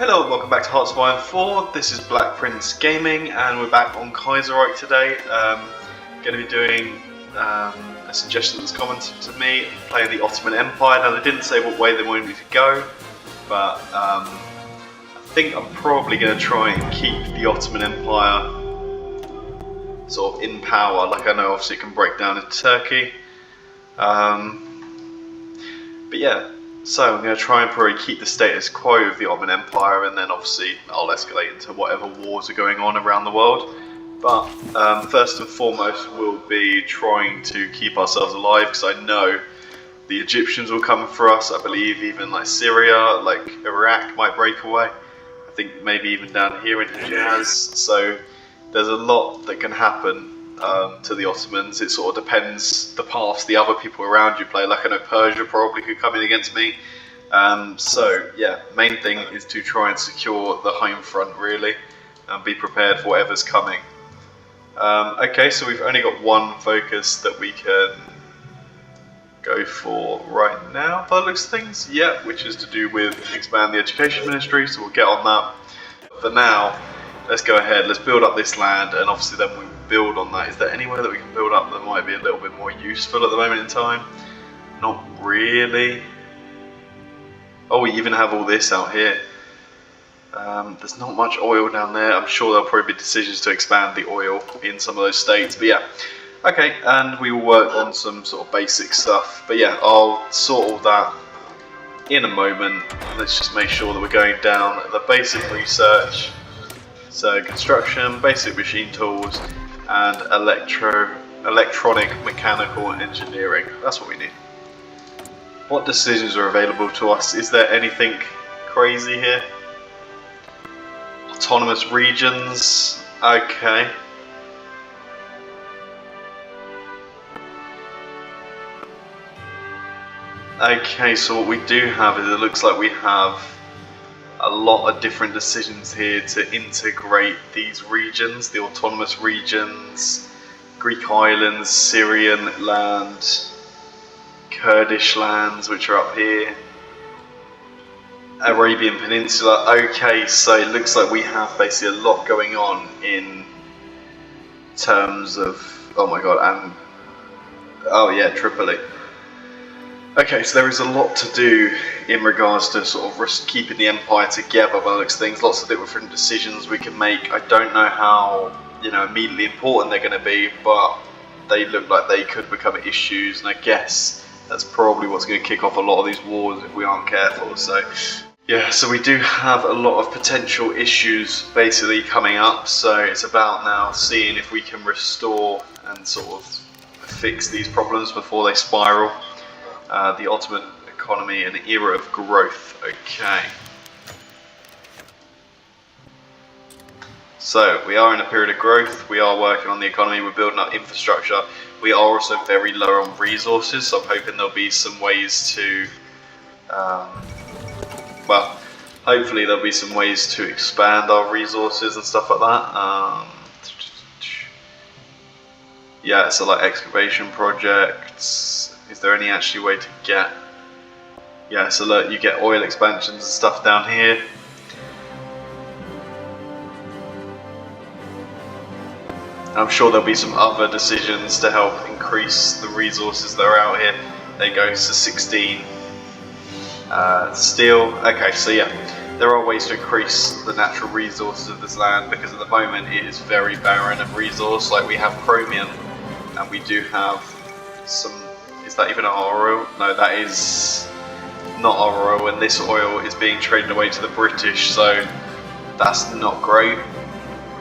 Hello and welcome back to HOI4. This is Black Prince Gaming and we're back on Kaiserreich today. Going to be doing a suggestion that's commented to me, playing the Ottoman Empire. Now they didn't say what way they wanted me to go, but I think I'm probably going to try and keep the Ottoman Empire sort of in power. Like I know obviously it can break down into Turkey. But yeah. So I'm going to try and probably keep the status quo of the Ottoman Empire, and then obviously I'll escalate into whatever wars are going on around the world. But first and foremost we'll be trying to keep ourselves alive, because I know the Egyptians will come for us. I believe even like Syria, like Iraq might break away. I think maybe even down here in Hijaz. So there's a lot that can happen to the Ottomans. It sort of depends the paths the other people around you play. Like I know Persia probably could come in against me. So yeah, main thing is to try and secure the home front really, and be prepared for whatever's coming. Okay, so we've only got one focus that we can go for right now, by the looks of things. Yeah, which is to do with expand the education ministry, so we'll get on that. For now, let's go ahead, let's build up this land, and obviously then we build on that. Is there anywhere that we can build up that might be a little bit more useful at the moment in time? Not really. Oh, we even have all this out here. There's not much oil down there. I'm sure there'll probably be decisions to expand the oil in some of those states, but yeah. Okay, and we will work on some sort of basic stuff, but yeah, I'll sort all that in a moment. Let's just make sure that we're going down the basic research. So construction, basic machine tools, and electronic mechanical engineering. That's what we need. What decisions are available to us? Is there anything crazy here? Autonomous regions. Okay. Okay, so what we do have is it looks like we have a lot of different decisions here to integrate these regions, the autonomous regions, Greek islands, Syrian land, Kurdish lands, which are up here, Arabian Peninsula. Okay, so it looks like we have basically a lot going on in terms of, oh my god, and oh yeah, Tripoli. Okay, so there is a lot to do in regards to sort of keeping the empire together by the looks of things. Lots of different decisions we can make. I don't know how, immediately important they're going to be, but they look like they could become issues, and I guess that's probably what's going to kick off a lot of these wars if we aren't careful. So yeah, so we do have a lot of potential issues basically coming up, so it's about now seeing if we can restore and sort of fix these problems before they spiral. The Ottoman economy, an era of growth. Okay. So we are in a period of growth. We are working on the economy. We're building up infrastructure. We are also very low on resources, so I'm hoping there'll be some ways to, well, hopefully there'll be some ways to expand our resources and stuff like that. Yeah, so like excavation projects. Is there any actually way to get? Yeah, so look, you get oil expansions and stuff down here. I'm sure there'll be some other decisions to help increase the resources that are out here. There you go, to 16. Steel. Okay, so yeah, there are ways to increase the natural resources of this land, because at the moment it is very barren of resource. Like we have chromium, and we do have some. Is that even our oil? No, that is not our oil, and this oil is being traded away to the British, so that's not great.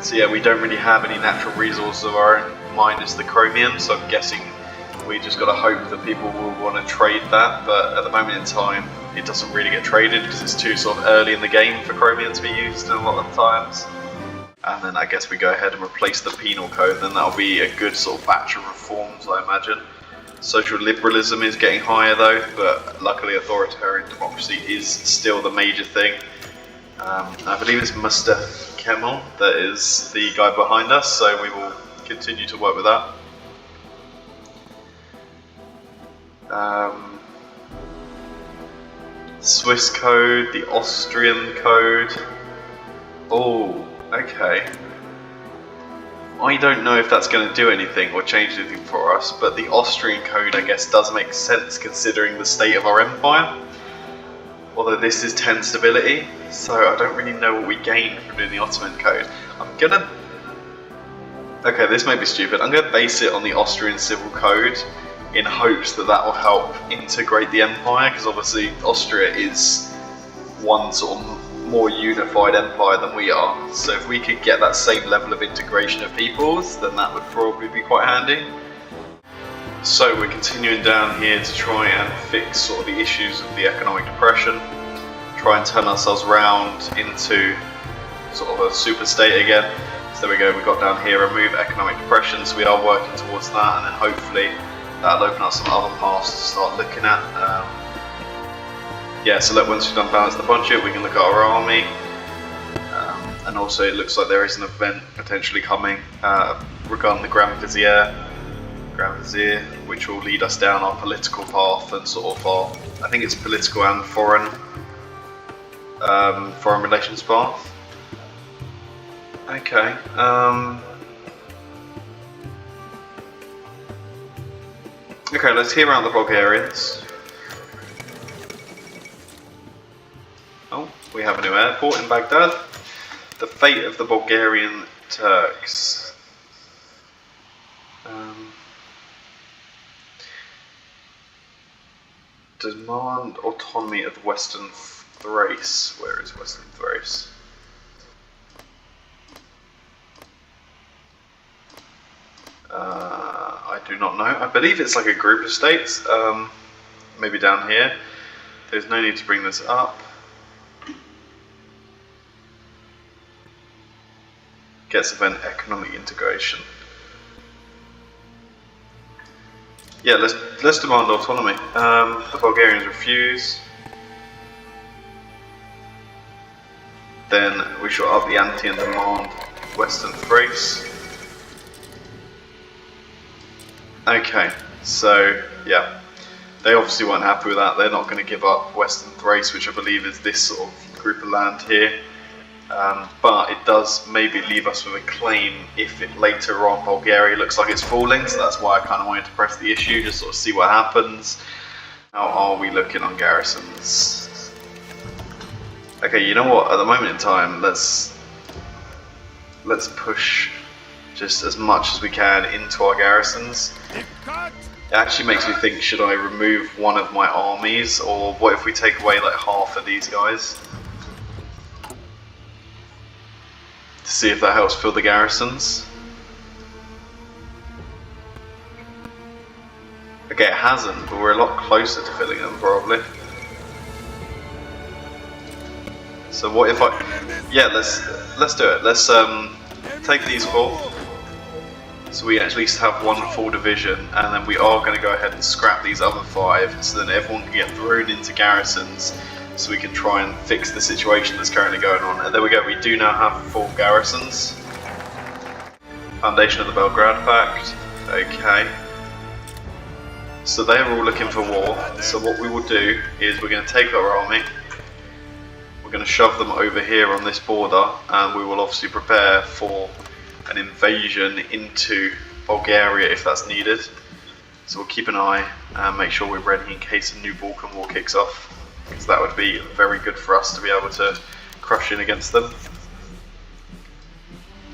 So yeah, we don't really have any natural resources of our own, minus the chromium, so I'm guessing we just got to hope that people will want to trade that, but at the moment in time it doesn't really get traded because it's too sort of early in the game for chromium to be used a lot of times. And then I guess we go ahead and replace the penal code, then that'll be a good sort of batch of reforms, I imagine. Social liberalism is getting higher though, but luckily authoritarian democracy is still the major thing. I believe it's Mustafa Kemal that is the guy behind us, so we will continue to work with that. Swiss code, the Austrian code. Oh, okay. I don't know if that's going to do anything or change anything for us, but the Austrian code, I guess, does make sense considering the state of our empire. Although this is 10 stability, so I don't really know what we gain from doing the Ottoman code. Okay, this may be stupid. I'm gonna base it on the Austrian civil code in hopes that that will help integrate the empire, because obviously Austria is one sort of more unified empire than we are. So if we could get that same level of integration of peoples, then that would probably be quite handy. So we're continuing down here to try and fix sort of the issues of the economic depression, try and turn ourselves around into sort of a super state again. So there we go, we got down here, remove economic depression, so we are working towards that, and then hopefully that'll open up some other paths to start looking at. Yeah, so look, once we've done balance the budget, we can look at our army, and also it looks like there is an event potentially coming regarding the Grand Vizier, which will lead us down our political path and sort of our, I think it's political and foreign relations path. Okay. Okay, let's hear out the Bulgarians. Oh, we have a new airport in Baghdad. The fate of the Bulgarian Turks. Demand autonomy of Western Thrace. Where is Western Thrace? I do not know. I believe it's like a group of states. Maybe down here. There's no need to bring this up. Gets event economic integration. Yeah, let's demand autonomy. The Bulgarians refuse. Then we shall up the ante and demand Western Thrace. Okay, so yeah, they obviously weren't happy with that. They're not going to give up Western Thrace, which I believe is this sort of group of land here. But it does maybe leave us with a claim if it later on Bulgaria looks like it's falling, so that's why I kind of wanted to press the issue, just sort of see what happens. How are we looking on garrisons? Okay, you know what, at the moment in time, let's push just as much as we can into our garrisons. It actually makes me think, should I remove one of my armies, or what if we take away like half of these guys? To see if that helps fill the garrisons. Okay, it hasn't, but we're a lot closer to filling them probably. So what if I... Yeah, let's do it. Let's take these four. So we at least have one full division, and then we are going to go ahead and scrap these other 5, so then everyone can get thrown into garrisons, so we can try and fix the situation that's currently going on. And there we go, we do now have full garrisons. Foundation of the Belgrade Pact, okay. So they're all looking for war, so what we will do is we're going to take our army, we're going to shove them over here on this border, and we will obviously prepare for an invasion into Bulgaria if that's needed. So we'll keep an eye and make sure we're ready in case a new Balkan war kicks off, because that would be very good for us to be able to crush in against them.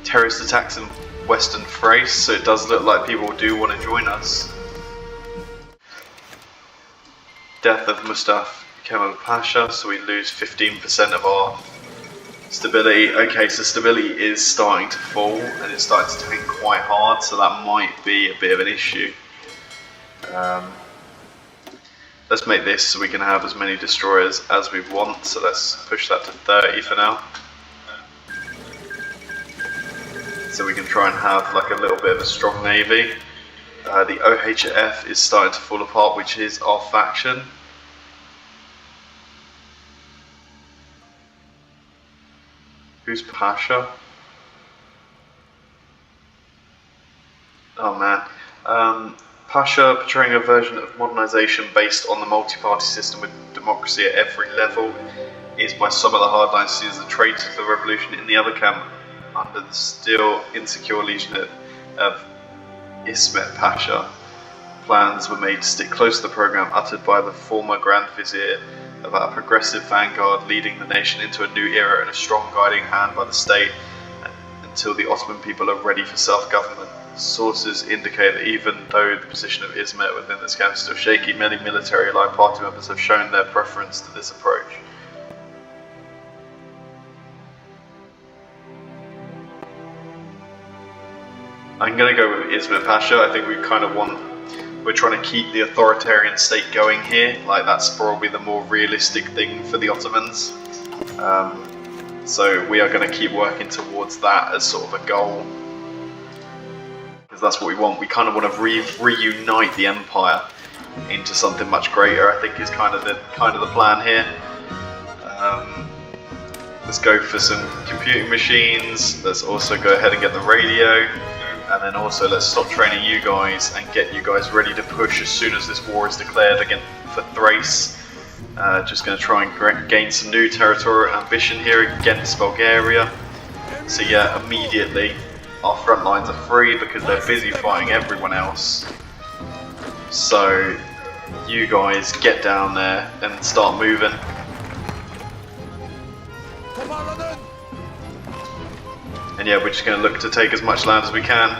Terrorist attacks in Western Thrace, so it does look like people do want to join us. Death of Mustafa Kemal Pasha, so we lose 15% of our stability. Okay, so stability is starting to fall, and it's starting to tank quite hard, so that might be a bit of an issue. Let's make this so we can have as many destroyers as we want, so let's push that to 30 for now. So we can try and have like a little bit of a strong navy. The OHF is starting to fall apart, which is our faction. Who's Pasha? Oh man. Pasha, portraying a version of modernisation based on the multi-party system with democracy at every level, is by some of the hardliners seen as a traitor to the revolution. In the other camp, under the still insecure leadership of Ismet Pasha, plans were made to stick close to the programme uttered by the former Grand Vizier about a progressive vanguard leading the nation into a new era and a strong guiding hand by the state until the Ottoman people are ready for self-government. Sources indicate that even though the position of Ismet within this camp is still shaky, many military-allied party members have shown their preference to this approach. I'm going to go with Ismet Pasha. I think we're trying to keep the authoritarian state going here. Like, that's probably the more realistic thing for the Ottomans. So we are going to keep working towards that as sort of a goal, because that's what we want. We kind of want to reunite the empire into something much greater. I think is kind of the plan here. Let's go for some computing machines. Let's also go ahead and get the radio. And then also let's stop training you guys and get you guys ready to push as soon as this war is declared again for Thrace. Just going to try and gain some new territorial ambition here against Bulgaria. So yeah, immediately our front lines are free because they're busy fighting everyone else. So you guys get down there and start moving. And yeah, we're just going to look to take as much land as we can.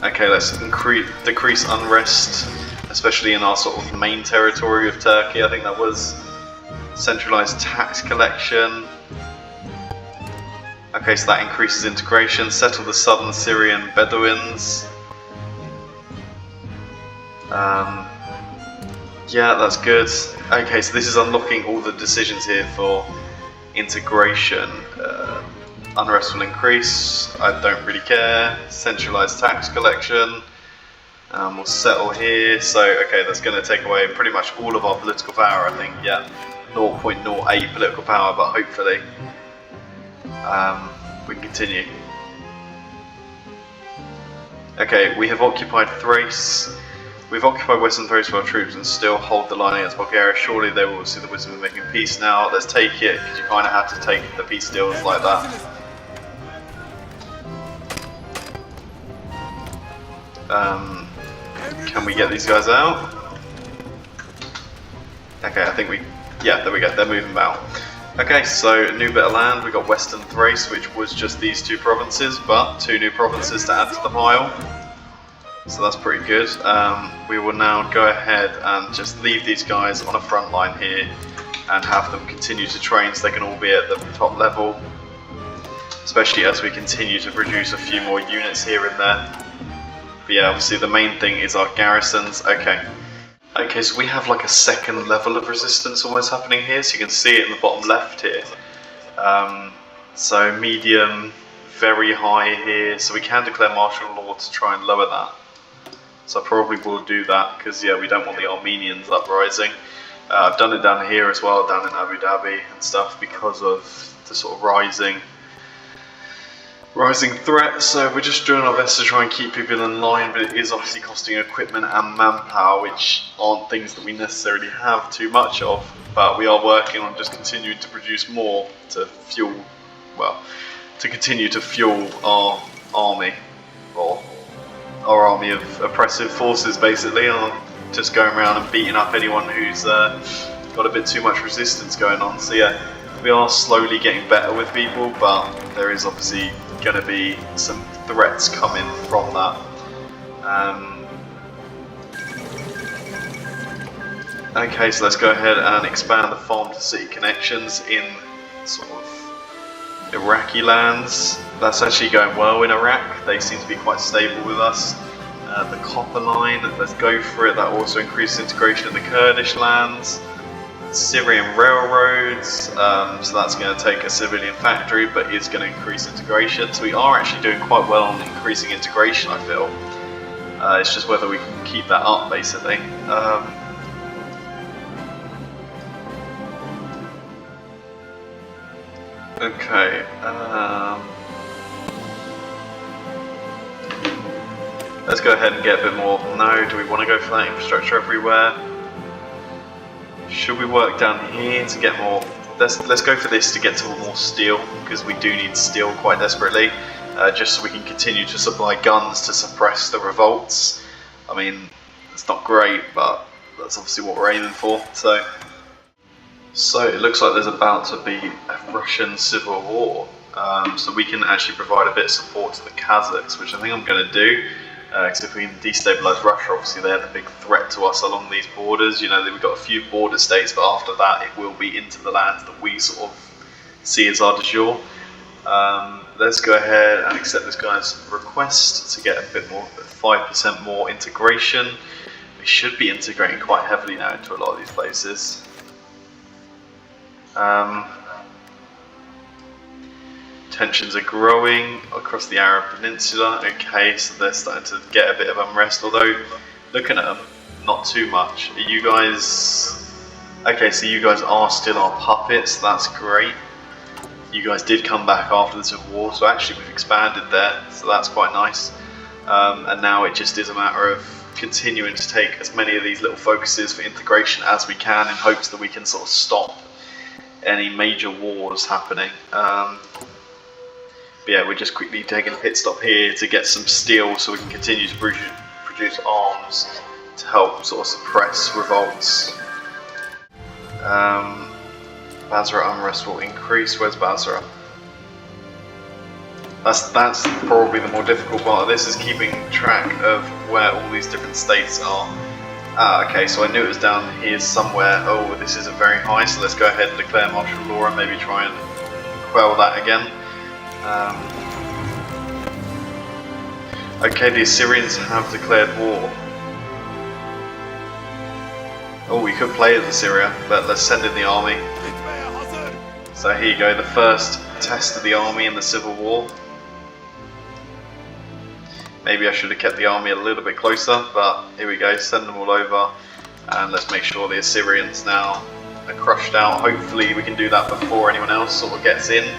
Okay, let's decrease unrest, especially in our sort of main territory of Turkey. I think that was centralized tax collection. Okay, so that increases integration. Settle the southern Syrian Bedouins. Yeah, that's good. Okay, so this is unlocking all the decisions here for integration. Unrest will increase. I don't really care. Centralized tax collection. We'll settle here. So, okay, that's going to take away pretty much all of our political power, I think. Yeah, 0.08 political power, but hopefully we can continue. Okay, we have occupied Thrace. We've occupied Western Thrace with our troops and still hold the line against Bulgaria. Surely they will see the wisdom of making peace now. Let's take it, because you kind of had to take the peace deals like that. Can we get these guys out? Okay, I think yeah, there we go, they're moving about. Okay, so a new bit of land. We got Western Thrace, which was just these two provinces, but 2 new provinces to add to the pile. So that's pretty good. We will now go ahead and just leave these guys on a front line here and have them continue to train so they can all be at the top level, especially as we continue to produce a few more units here and there. But yeah, obviously the main thing is our garrisons. Okay, so we have like a second level of resistance almost happening here, so you can see it in the bottom left here. So medium, very high here, so we can declare martial law to try and lower that. So I probably will do that, because yeah, we don't want the Armenians uprising. I've done it down here as well, down in Abu Dhabi and stuff, because of the sort of rising threat. So we're just doing our best to try and keep people in line, but it is obviously costing equipment and manpower, which aren't things that we necessarily have too much of. But we are working on just continuing to produce more to fuel, well, to continue to fuel our army, or our army of oppressive forces basically, and just going around and beating up anyone who's got a bit too much resistance going on. So yeah, we are slowly getting better with people, but there is obviously going to be some threats coming from that. Okay, so let's go ahead and expand the farm to city connections in sort of Iraqi lands. That's actually going well in Iraq. They seem to be quite stable with us. The copper line, let's go for it. That also increases integration in the Kurdish lands. Syrian railroads, so that's going to take a civilian factory, but is going to increase integration. So we are actually doing quite well on increasing integration, I feel. It's just whether we can keep that up, basically. Okay. Let's go ahead and get a bit more. No, do we want to go for that infrastructure everywhere? Should we work down here to get more? Let's go for this to get to more steel, because we do need steel quite desperately, just so we can continue to supply guns to suppress the revolts. I mean, it's not great, but that's obviously what we're aiming for. So it looks like there's about to be a Russian civil war. So we can actually provide a bit of support to the Kazakhs, which I think I'm going to do. Because if we can destabilise Russia, obviously they're the big threat to us along these borders. You know, we've got a few border states, but after that it will be into the lands that we sort of see as our de jure. Let's go ahead and accept this guy's request to get a bit more, 5% more integration. We should be integrating quite heavily now into a lot of these places. Tensions are growing across the Arab Peninsula. Okay, so they're starting to get a bit of unrest, although looking at them, not too much. Are you guys... Okay, so you guys are still our puppets, that's great. You guys did come back after the Civil War, so actually we've expanded there, so that's quite nice. And now it just is a matter of continuing to take as many of these little focuses for integration as we can, in hopes that we can sort of stop any major wars happening. But yeah, we're just quickly taking a pit stop here to get some steel so we can continue to produce arms to help sort of suppress revolts. Basra unrest will increase. Where's Basra? That's probably the more difficult part of this, is keeping track of where all these different states are. Okay, so I knew it was down here somewhere. Oh, this isn't very high, so let's go ahead and declare martial law and maybe try and quell that again. Okay, the Assyrians have declared war. Oh, we could play as Assyria, but let's send in the army. So here you go, the first test of the army in the Civil War. Maybe I should have kept the army a little bit closer, but here we go, send them all over, and let's make sure the Assyrians now are crushed out. Hopefully we can do that before anyone else sort of gets in.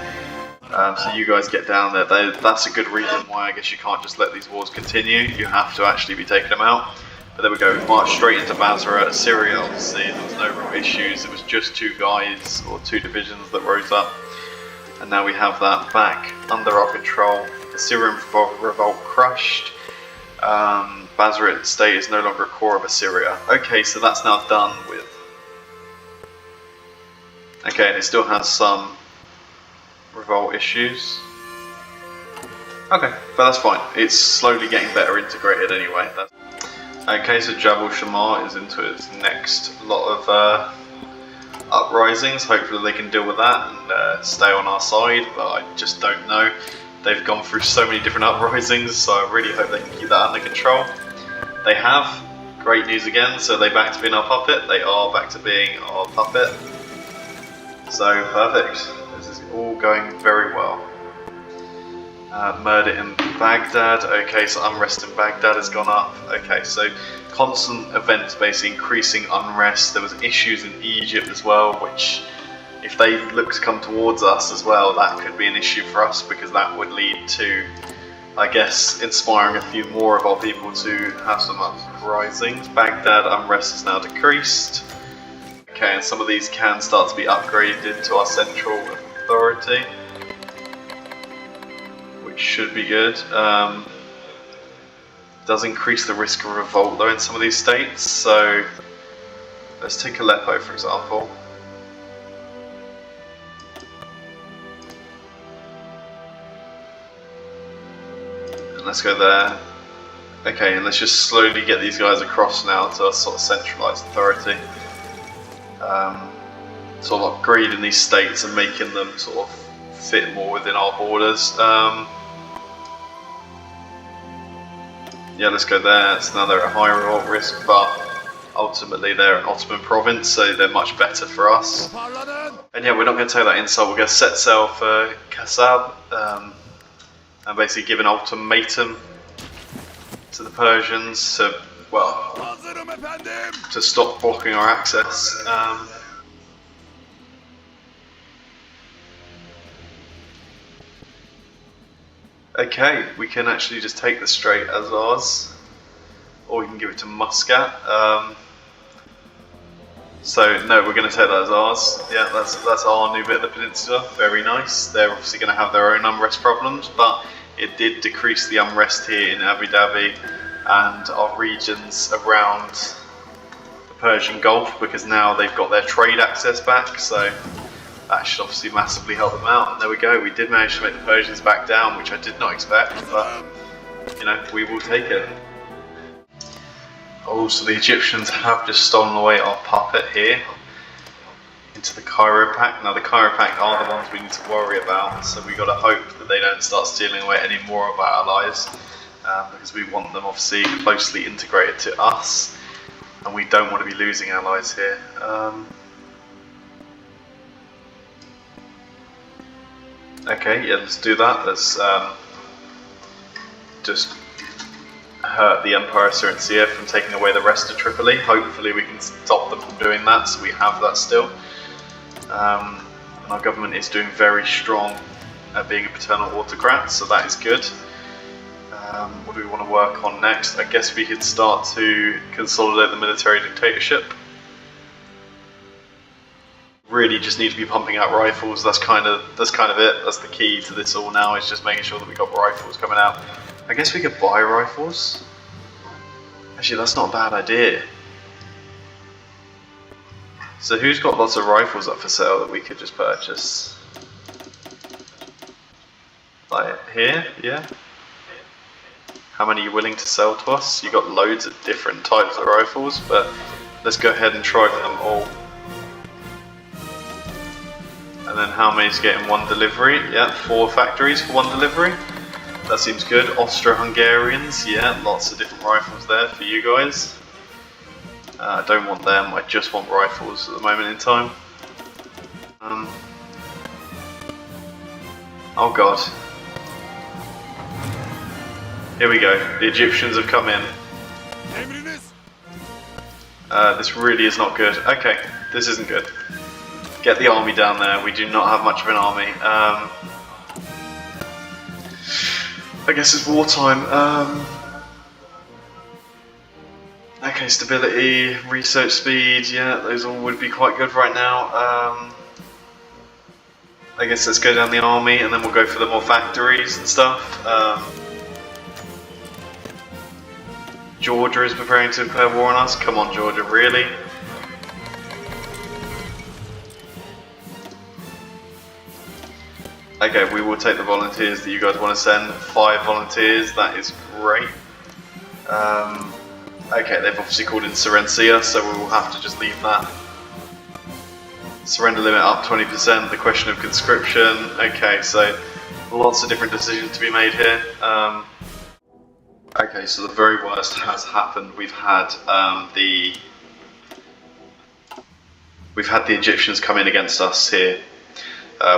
So you guys get down there. That's a good reason why I guess you can't just let these wars continue. You have to actually be taking them out. But there we go, we marched straight into Basra. Assyria, obviously, there was no real issues. It was just two guys, or two divisions that rose up. And now we have that back under our control. Assyrian revolt crushed. Basra state is no longer a core of Assyria. Okay, so that's now done with. Okay, and it still has some revolt issues. Okay, but that's fine. It's slowly getting better integrated anyway. Okay, so Jabal Shammar is into its next lot of uprisings. Hopefully they can deal with that and stay on our side, but I just don't know. They've gone through so many different uprisings, so I really hope they can keep that under control. They have. Great news again, so they're back to being our puppet. They are back to being our puppet. So, perfect. This is all going very well. Murder in Baghdad. Okay, so unrest in Baghdad has gone up. Okay, so constant events basically increasing unrest. There was issues in Egypt as well, which if they look to come towards us as well, that could be an issue for us, because that would lead to, I guess, inspiring a few more of our people to have some uprisings. Baghdad unrest has now decreased. Okay, and some of these can start to be upgraded to our central authority, which should be good. Does increase the risk of revolt though in some of these states, so let's take Aleppo for example. And let's go there. Okay, and let's just slowly get these guys across now to a sort of centralised authority. Sort of upgrading these states and making them sort of fit more within our borders. Yeah, let's go there. So now they're at high revolt risk, but ultimately they're an Ottoman province, so they're much better for us. And yeah, we're not going to take that insult. We're going to set sail for Kasab and basically give an ultimatum to the Persians to, well, to stop blocking our access. Okay, we can actually just take the strait as ours. or we can give it to Muscat. So no, we're going to take that as ours. Yeah, that's our new bit of the peninsula. Very nice. They're obviously going to have their own unrest problems, but it did decrease the unrest here in Abu Dhabi and our regions around the Persian Gulf, because now they've got their trade access back. So that should obviously massively help them out. And there we go. We did manage to make the Persians back down, which I did not expect, but you know, we will take it. Oh, so the Egyptians have just stolen away our puppet here into the Cairo Pact. Now the Cairo Pact are the ones we need to worry about, so we've got to hope that they don't start stealing away any more of our allies, because we want them obviously closely integrated to us, and we don't want to be losing allies here. Okay, yeah, let's do that. Let's just hurt the Empire of Syria from taking away the rest of Tripoli. Hopefully we can stop them from doing that, so we have that still. And our government is doing very strong at being a paternal autocrat, so that is good. What do we want to work on next? I guess we could start to consolidate the military dictatorship. Really just need to be pumping out rifles. That's kind of it. That's the key to this all now, is just making sure that we got rifles coming out. I guess we could buy rifles. Actually, that's not a bad idea. So who's got lots of rifles up for sale that we could just purchase? Like here, yeah. How many are you willing to sell to us? You got loads of different types of rifles, but let's go ahead and try for them all. And then how many is getting one delivery? Yeah, 4 factories for 1 delivery. That seems good. Austro-Hungarians, yeah, lots of different rifles there for you guys. I don't want them, I just want rifles at the moment in time. Oh god. Here we go, the Egyptians have come in. This really is not good. Okay, this isn't good. Get the army down there, we do not have much of an army. I guess it's wartime. Okay, stability, research speed, yeah, those all would be quite good right now. I guess let's go down the army and then we'll go for the more factories and stuff. Georgia is preparing to declare war on us. Come on, Georgia, really? Okay, we will take the volunteers that you guys want to send. 5 volunteers, that is great. Okay, they've obviously called in Serencia, so we will have to just leave that. Surrender limit up 20%, the question of conscription. Okay, so lots of different decisions to be made here. Okay, so the very worst has happened. We've had the Egyptians come in against us here.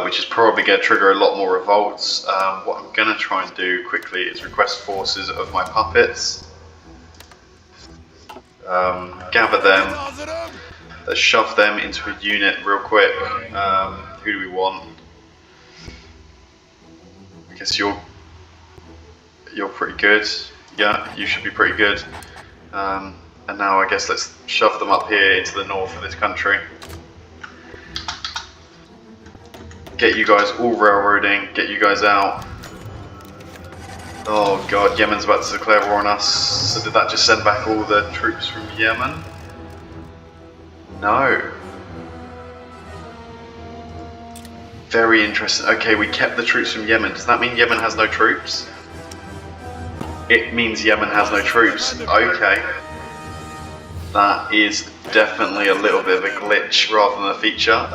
Which is probably going to trigger a lot more revolts. What I'm going to try and do quickly is request forces of my puppets. Gather them. Let's shove them into a unit real quick. Who do we want? I guess you're pretty good. Yeah, you should be pretty good. And now I guess let's shove them up here into the north of this country. Get you guys all railroading, get you guys out. Oh god, Yemen's about to declare war on us. So did that just send back all the troops from Yemen? No. Very interesting. Okay, we kept the troops from Yemen. Does that mean Yemen has no troops? It means Yemen has no troops. Okay. That is definitely a little bit of a glitch rather than a feature.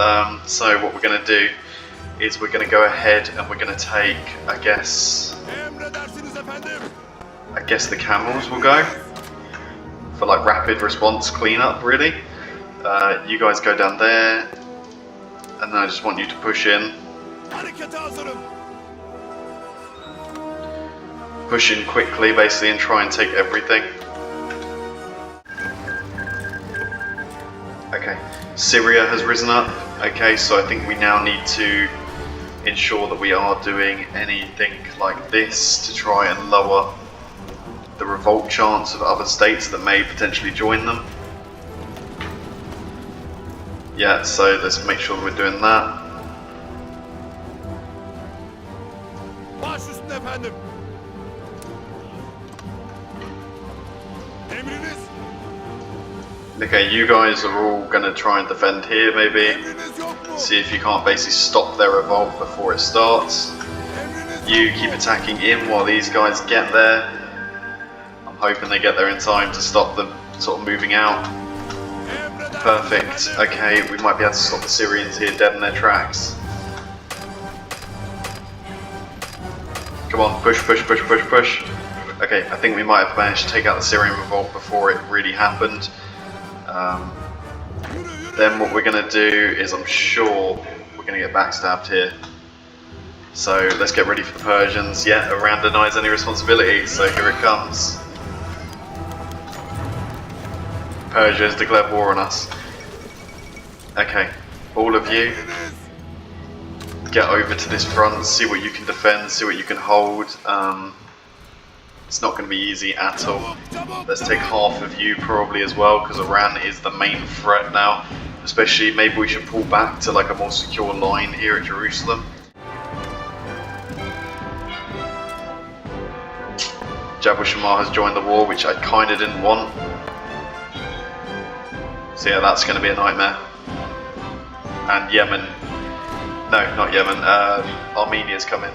So what we're going to do is we're going to go ahead and we're going to take, I guess the camels will go for like rapid response cleanup, really. You guys go down there, and then I just want you to push in. Push in quickly, basically, and try and take everything. Okay, Syria has risen up. Okay, so I think we now need to ensure that we are doing anything like this to try and lower the revolt chants of other states that may potentially join them. Yeah, so let's make sure we're doing that. Okay, you guys are all going to try and defend here maybe. See if you can't basically stop their revolt before it starts. You keep attacking in while these guys get there. I'm hoping they get there in time to stop them sort of moving out. Perfect. Okay, we might be able to stop the Syrians here dead in their tracks. Come on, push, push, push, push, push. Okay, I think we might have managed to take out the Syrian revolt before it really happened. Then what we're going to do is, I'm sure we're going to get backstabbed here. So let's get ready for the Persians. Yeah, Iran denies any responsibility, so here it comes. Persia has declared war on us. Okay, all of you, get over to this front, see what you can defend, see what you can hold. It's not going to be easy at all. Let's take half of you probably as well, because Iran is the main threat now. Especially, maybe we should pull back to like a more secure line here at Jerusalem. Jabal Shammah has joined the war, which I kind of didn't want. So yeah, that's going to be a nightmare. And Yemen, no, not Yemen, Armenia's coming.